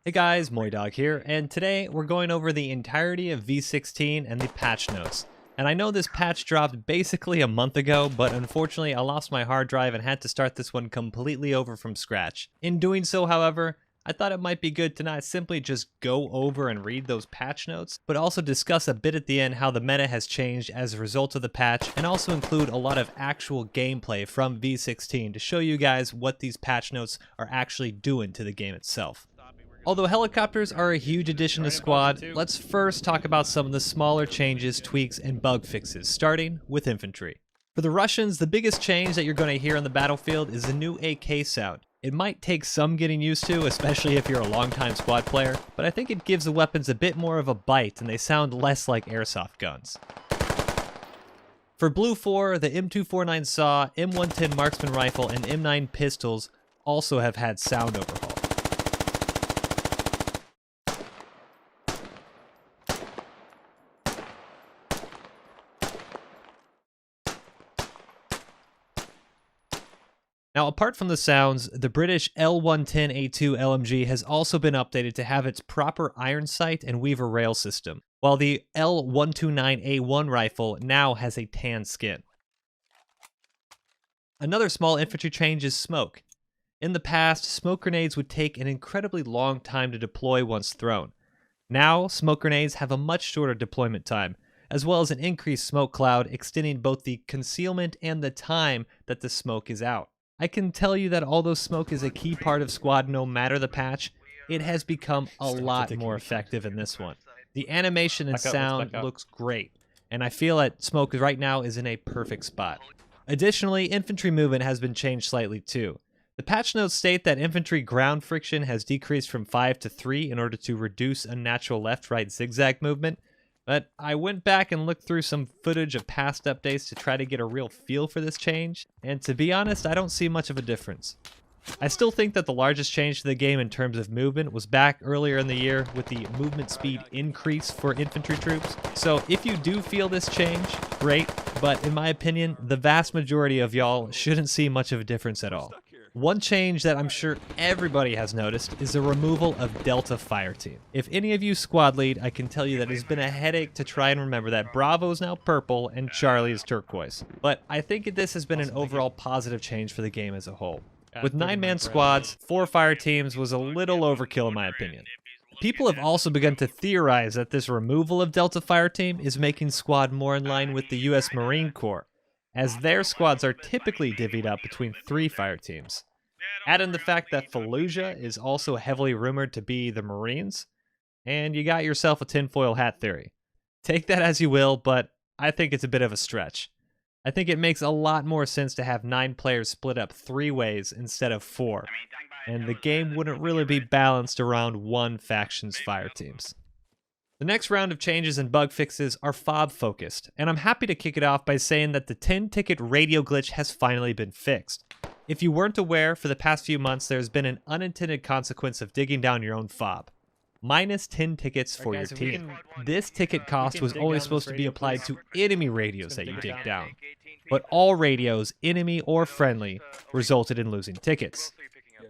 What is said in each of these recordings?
Hey guys, MoiDawg here, and today we're going over the entirety of V16 and the patch notes. And I know this patch dropped basically a month ago, but unfortunately I lost my hard drive and had to start this one completely over from scratch. In doing so, however, I thought it might be good to not simply just go over and read those patch notes, but also discuss a bit at the end how the meta has changed as a result of the patch, and also include a lot of actual gameplay from V16 to show you guys what these patch notes are actually doing to the game itself. Although helicopters are a huge addition to Squad, let's first talk about some of the smaller changes, tweaks, and bug fixes, starting with infantry. For the Russians, the biggest change that you're going to hear on the battlefield is the new AK sound. It might take some getting used to, especially if you're a longtime Squad player, but I think it gives the weapons a bit more of a bite and they sound less like airsoft guns. For Blue 4, the M249 SAW, M110 marksman rifle, and M9 pistols also have had sound overhaul. Now, apart from the sounds, the British L110A2 LMG has also been updated to have its proper iron sight and weaver rail system, while the L129A1 rifle now has a tan skin. Another small infantry change is smoke. In the past, smoke grenades would take an incredibly long time to deploy once thrown. Now, smoke grenades have a much shorter deployment time, as well as an increased smoke cloud extending both the concealment and the time that the smoke is out. I can tell you that although smoke is a key part of Squad no matter the patch, it has become a lot more effective in this one. The animation and sound looks great, and I feel that smoke right now is in a perfect spot. Additionally, infantry movement has been changed slightly too. The patch notes state that infantry ground friction has decreased from 5 to 3 in order to reduce unnatural left-right zigzag movement, but I went back and looked through some footage of past updates to try to get a real feel for this change, and to be honest, I don't see much of a difference. I still think that the largest change to the game in terms of movement was back earlier in the year with the movement speed increase for infantry troops, so if you do feel this change, great, but in my opinion, the vast majority of y'all shouldn't see much of a difference at all. One change that I'm sure everybody has noticed is the removal of Delta Fireteam. If any of you squad lead, I can tell you that it has been a headache to try and remember that Bravo is now purple and Charlie is turquoise. But I think this has been an overall positive change for the game as a whole. With 9-man squads, 4 fire teams was a little overkill in my opinion. People have also begun to theorize that this removal of Delta Fireteam is making Squad more in line with the US Marine Corps, as their squads are typically divvied up between 3 fire teams. Add in the fact that Fallujah is also heavily rumored to be the Marines, and you got yourself a tinfoil hat theory. Take that as you will, but I think it's a bit of a stretch. I think it makes a lot more sense to have 9 players split up 3 ways instead of 4, and the game wouldn't really be balanced around one faction's fire teams. The next round of changes and bug fixes are fob focused, and I'm happy to kick it off by saying that the 10-ticket radio glitch has finally been fixed. If you weren't aware, for the past few months there's been an unintended consequence of digging down your own fob. Minus 10 tickets for your team. This ticket cost was only supposed to be applied to enemy radios that you dig down, but all radios, enemy or friendly, resulted in losing tickets.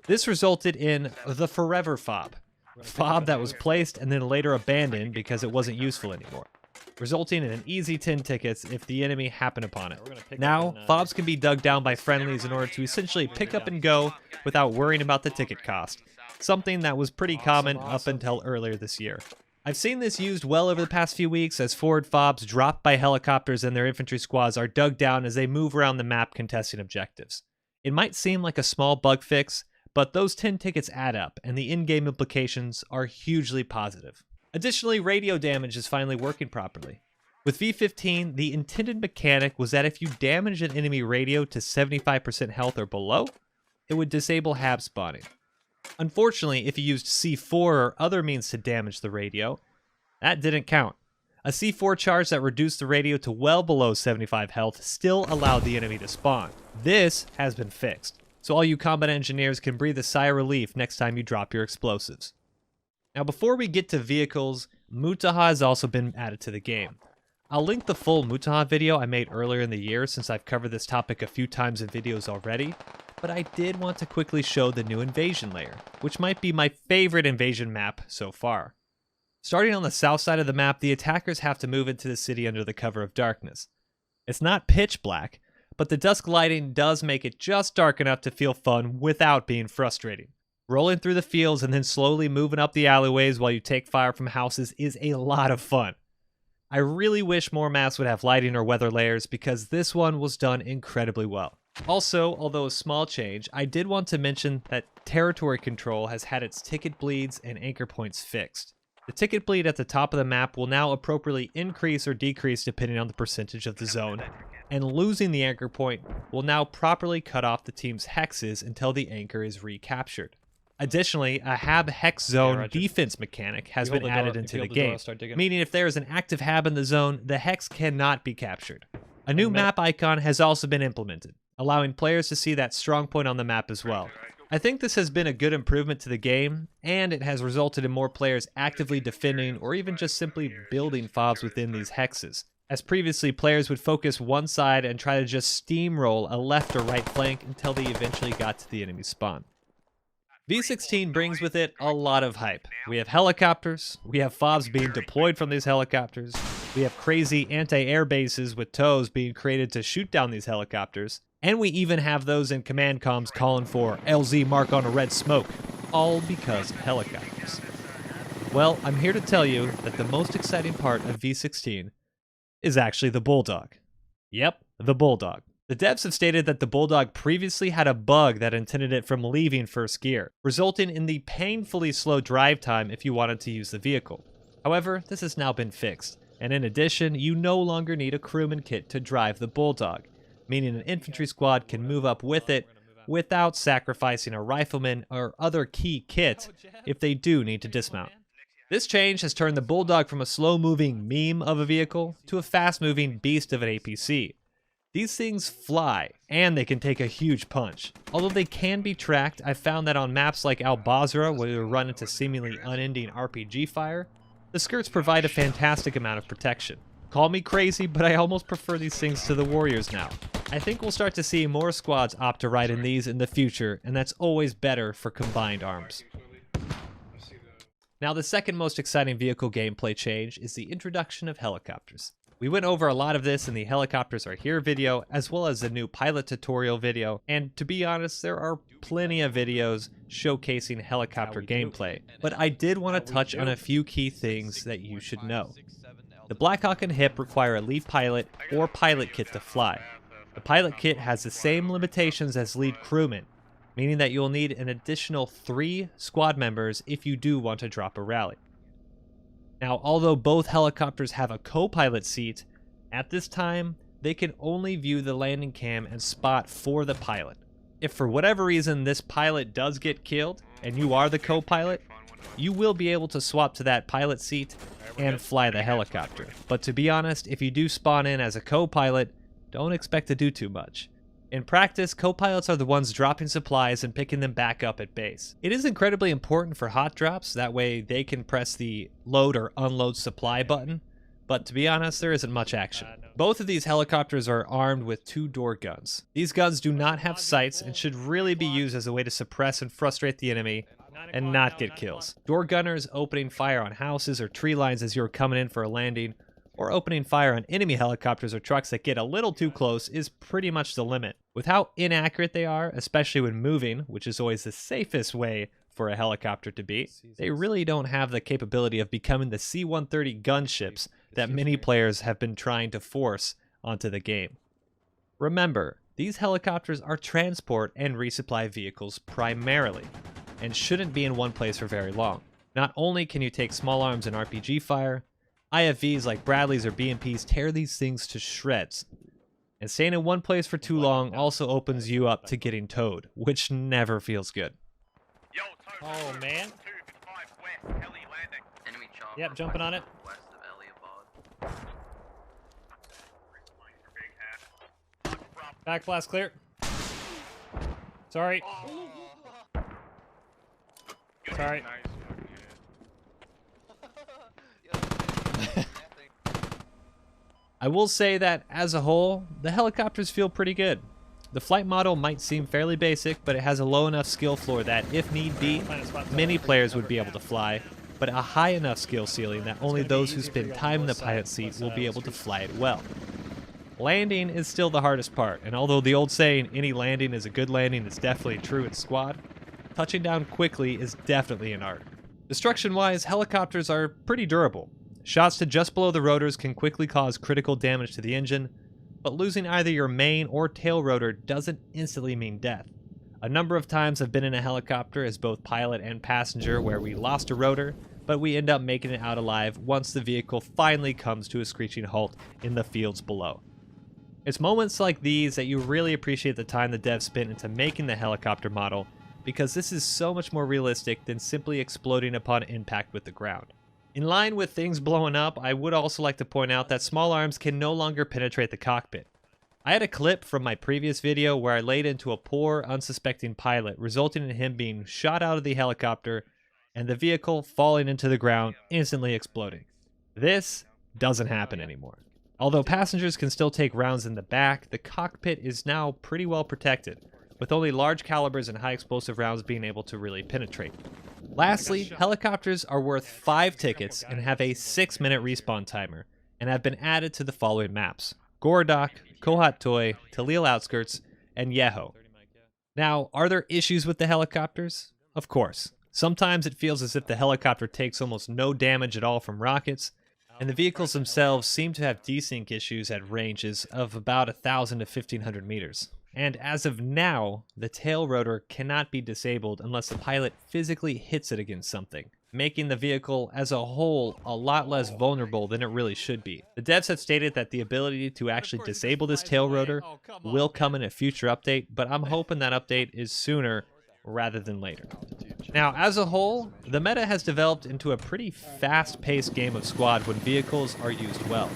This resulted in the Forever Fob. A fob that was placed and then later abandoned because it wasn't useful anymore, resulting in an easy 10 tickets if the enemy happened upon it. Now, fobs can be dug down by friendlies in order to essentially pick up and go without worrying about the ticket cost, something that was pretty common up until earlier this year. I've seen this used well over the past few weeks as forward fobs dropped by helicopters and their infantry squads are dug down as they move around the map contesting objectives. It might seem like a small bug fix, but those 10 tickets add up, and the in-game implications are hugely positive. Additionally, radio damage is finally working properly. With V15, the intended mechanic was that if you damaged an enemy radio to 75% health or below, it would disable hab spawning. Unfortunately, if you used C4 or other means to damage the radio, that didn't count. A C4 charge that reduced the radio to well below 75 health still allowed the enemy to spawn. This has been fixed, so all you combat engineers can breathe a sigh of relief next time you drop your explosives. Now before we get to vehicles, Mutaha has also been added to the game. I'll link the full Mutaha video I made earlier in the year since I've covered this topic a few times in videos already, but I did want to quickly show the new invasion layer, which might be my favorite invasion map so far. Starting on the south side of the map, the attackers have to move into the city under the cover of darkness. It's not pitch black, but the dusk lighting does make it just dark enough to feel fun without being frustrating. Rolling through the fields and then slowly moving up the alleyways while you take fire from houses is a lot of fun. I really wish more maps would have lighting or weather layers because this one was done incredibly well. Also, although a small change, I did want to mention that territory control has had its ticket bleeds and anchor points fixed. The ticket bleed at the top of the map will now appropriately increase or decrease depending on the percentage of the zone, and losing the anchor point will now properly cut off the team's hexes until the anchor is recaptured. Additionally, a HAB hex zone defense mechanic has been added into the game, meaning if there is an active HAB in the zone, the hex cannot be captured. A new map icon has also been implemented, allowing players to see that strong point on the map as well. I think this has been a good improvement to the game, and it has resulted in more players actively defending or even just simply building FOBs within these hexes. As previously, players would focus one side and try to just steamroll a left or right flank until they eventually got to the enemy spawn. V16 brings with it a lot of hype. We have helicopters, we have FOBs being deployed from these helicopters, we have crazy anti-air bases with tows being created to shoot down these helicopters, and we even have those in command comms calling for LZ mark on a red smoke, all because of helicopters. Well, I'm here to tell you that the most exciting part of V16 is actually the Bulldog. Yep, the Bulldog. The devs have stated that the Bulldog previously had a bug that intended it from leaving first gear, resulting in the painfully slow drive time if you wanted to use the vehicle. However, this has now been fixed, and in addition, you no longer need a crewman kit to drive the Bulldog, meaning an infantry squad can move up with it without sacrificing a rifleman or other key kit if they do need to dismount. This change has turned the Bulldog from a slow-moving meme of a vehicle to a fast-moving beast of an APC. These things fly, and they can take a huge punch. Although they can be tracked, I've found that on maps like Al-Basra, where you run into seemingly unending RPG fire, the skirts provide a fantastic amount of protection. Call me crazy, but I almost prefer these things to the Warriors now. I think we'll start to see more squads opt to ride in these in the future, and that's always better for combined arms. Now, the second most exciting vehicle gameplay change is the introduction of helicopters. We went over a lot of this in the Helicopters Are Here video, as well as the new pilot tutorial video, and to be honest, there are plenty of videos showcasing helicopter gameplay, but I did want to touch on a few key things that you should know. The Blackhawk and HIP require a lead pilot or pilot kit to fly. The pilot kit has the same limitations as lead crewman, meaning that you'll need an additional 3 squad members if you do want to drop a rally. Now, although both helicopters have a co-pilot seat, at this time, they can only view the landing cam and spot for the pilot. If for whatever reason this pilot does get killed, and you are the co-pilot, you will be able to swap to that pilot seat and fly the helicopter. But to be honest, if you do spawn in as a co-pilot, don't expect to do too much. In practice, co-pilots are the ones dropping supplies and picking them back up at base. It is incredibly important for hot drops, that way they can press the load or unload supply button, but to be honest, there isn't much action. Both of these helicopters are armed with 2 door guns. These guns do not have sights and should really be used as a way to suppress and frustrate the enemy and not get kills. Door gunners opening fire on houses or tree lines as you're coming in for a landing, or opening fire on enemy helicopters or trucks that get a little too close is pretty much the limit. With how inaccurate they are, especially when moving, which is always the safest way for a helicopter to be, they really don't have the capability of becoming the C-130 gunships that many players have been trying to force onto the game. Remember, these helicopters are transport and resupply vehicles primarily, and shouldn't be in one place for very long. Not only can you take small arms and RPG fire, IFVs like Bradleys or BMPs tear these things to shreds. And staying in one place for too long also opens you up to getting towed, which never feels good. Oh man. Yep, jumping on it. Backblast clear. Sorry. Sorry. I will say that, as a whole, the helicopters feel pretty good. The flight model might seem fairly basic, but it has a low enough skill floor that, if need be, many players would be able to fly, but a high enough skill ceiling that only those who spend time in the pilot seat will be able to fly it well. Landing is still the hardest part, and although the old saying, any landing is a good landing, is definitely true in squad, touching down quickly is definitely an art. Destruction-wise, helicopters are pretty durable. Shots to just below the rotors can quickly cause critical damage to the engine, but losing either your main or tail rotor doesn't instantly mean death. A number of times I've been in a helicopter as both pilot and passenger where we lost a rotor, but we end up making it out alive once the vehicle finally comes to a screeching halt in the fields below. It's moments like these that you really appreciate the time the devs spent into making the helicopter model, because this is so much more realistic than simply exploding upon impact with the ground. In line with things blowing up, I would also like to point out that small arms can no longer penetrate the cockpit. I had a clip from my previous video where I laid into a poor, unsuspecting pilot, resulting in him being shot out of the helicopter and the vehicle falling into the ground, instantly exploding. This doesn't happen anymore. Although passengers can still take rounds in the back, the cockpit is now pretty well protected, with only large calibers and high explosive rounds being able to really penetrate. Lastly, helicopters are worth 5 tickets and have a 6-minute respawn timer, and have been added to the following maps: Gorodok, Kohat Toy, Talil Outskirts, and Yeho. Now, are there issues with the helicopters? Of course. Sometimes it feels as if the helicopter takes almost no damage at all from rockets, and the vehicles themselves seem to have desync issues at ranges of about 1,000 to 1,500 meters. And as of now, the tail rotor cannot be disabled unless the pilot physically hits it against something, making the vehicle as a whole a lot less vulnerable than it really should be. The devs have stated that the ability to actually disable this tail rotor will come in a future update, but I'm hoping that update is sooner rather than later. Now, as a whole, the meta has developed into a pretty fast-paced game of squad when vehicles are used well.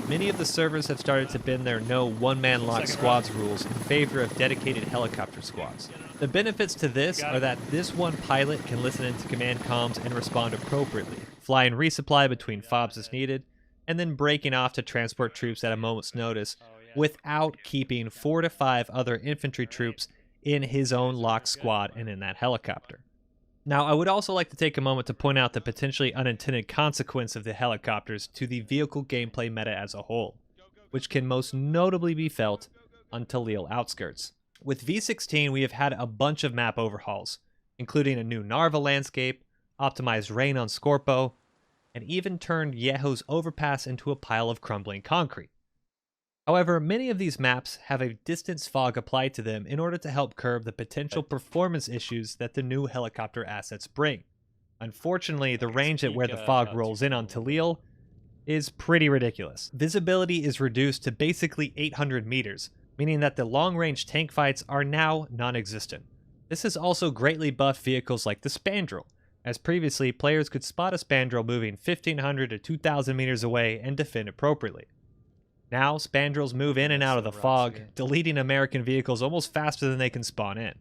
Many of the servers have started to bend their no one-man lock squads rules in favor of dedicated helicopter squads. The benefits to this are that this one pilot can listen into command comms and respond appropriately, flying resupply between fobs as needed, and then breaking off to transport troops at a moment's notice without keeping 4 to 5 other infantry troops in his own locked squad and in that helicopter. Now, I would also like to take a moment to point out the potentially unintended consequence of the helicopters to the vehicle gameplay meta as a whole, which can most notably be felt on Talil Outskirts. With V16, we have had a bunch of map overhauls, including a new Narva landscape, optimized rain on Scorpo, and even turned Yeho's overpass into a pile of crumbling concrete. However, many of these maps have a distance fog applied to them in order to help curb the potential performance issues that the new helicopter assets bring. Unfortunately, the range at where the fog rolls in on Talil is pretty ridiculous. Visibility is reduced to basically 800 meters, meaning that the long-range tank fights are now non-existent. This has also greatly buffed vehicles like the Spandrel, as previously players could spot a Spandrel moving 1,500 to 2,000 meters away and defend appropriately. Now, Spandrels move in and out of the fog, deleting American vehicles almost faster than they can spawn in.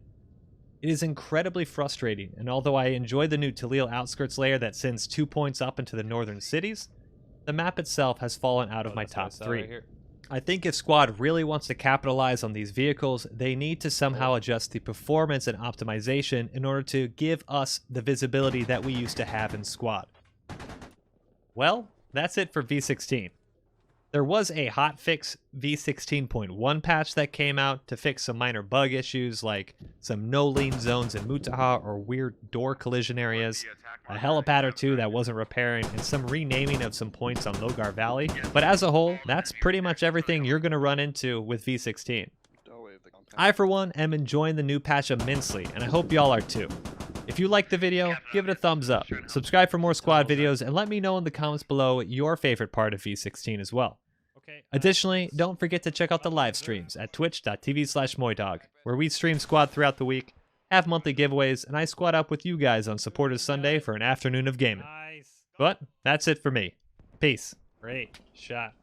It is incredibly frustrating, and although I enjoy the new Talil Outskirts layer that sends 2 points up into the northern cities, the map itself has fallen out of my top 3. I think if Squad really wants to capitalize on these vehicles, they need to somehow adjust the performance and optimization in order to give us the visibility that we used to have in Squad. Well, that's it for V16. There was a hotfix V16.1 patch that came out to fix some minor bug issues like some no-lean zones in Mutaha or weird door collision areas, a helipad or two that wasn't repairing, and some renaming of some points on Logar Valley. But as a whole, that's pretty much everything you're going to run into with V16. I, for one, am enjoying the new patch immensely, and I hope y'all are too. If you liked the video, give it a thumbs up, subscribe for more squad videos, and let me know in the comments below your favorite part of V16 as well. Additionally, don't forget to check out the live streams at twitch.tv/MoiDawg, where we stream squad throughout the week, have monthly giveaways, and I squad up with you guys on Supporters Sunday for an afternoon of gaming. But that's it for me. Peace. Great shot.